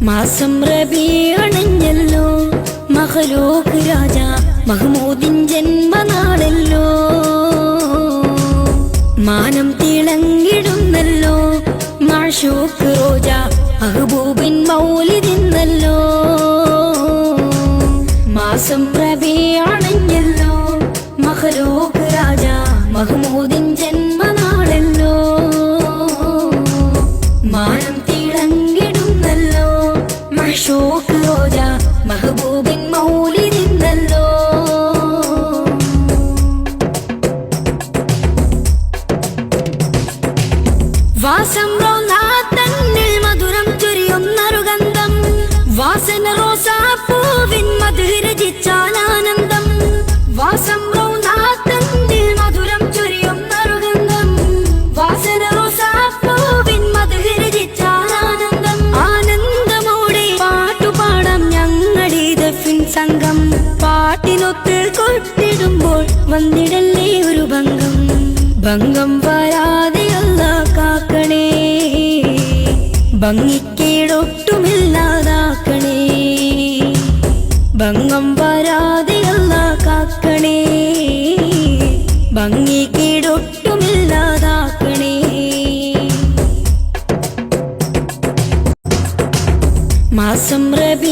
മാസം റബീഅണഞ്ഞല്ലോ മഖ്ലൂഖ് രാജ മഹ്മൂദിൻ ജന്മനാളല്ലോ മാനം തിളങ്ങിടുന്നല്ലോ മഅ്ശൂഖ് റോജ മഹ്ബൂബിൻ മൗലിദിന്നല്ലോ മാസം റബീഅണഞ്ഞല്ലോ മഖ്ലൂഖ് രാജ മഹ്മൂദിൻ ജന്മനാളല്ലോ മാനം തിളങ്ങിടുന്നല്ലോ മഅ്ശൂഖ് റോജ മഹ്ബൂബിൻ മൗലിദിന്നല്ലോ വാസം റോനാത്തന്നിൽ മധുരം ചൊരിയുന്നൊരുഗന്ധം വാസന റോസാപ്പൂവിൻ മധുര രചിച്ചാലാനന്ദം വാസം റോനാത്തന്നിൽ മധുരം ചൊരിയുന്നൊരുഗന്ധം വാസന റോസാപ്പൂവിൻ മധുര രചിച്ചാലാനന്ദം ആനന്ദമോടെ പാട്ടുപാടാം ഞങ്ങളീദഫിൻ സംഘം പാട്ടിനൊത്ത് കൊട്ടിടുമ്പോൾ വന്നിടല്ലേ ഒരു ഭംഗം ഭംഗം വരാതെ അല്ലാഹ് കാക്കണേ ഭംഗിക്കേടൊട്ടുമില്ലാതാക്കണേ ഭംഗം വരാതെ അല്ലാഹ് കാക്കണേ ഭംഗിക്കേടൊട്ടുമില്ലാതാക്കണേ മാസം റബീ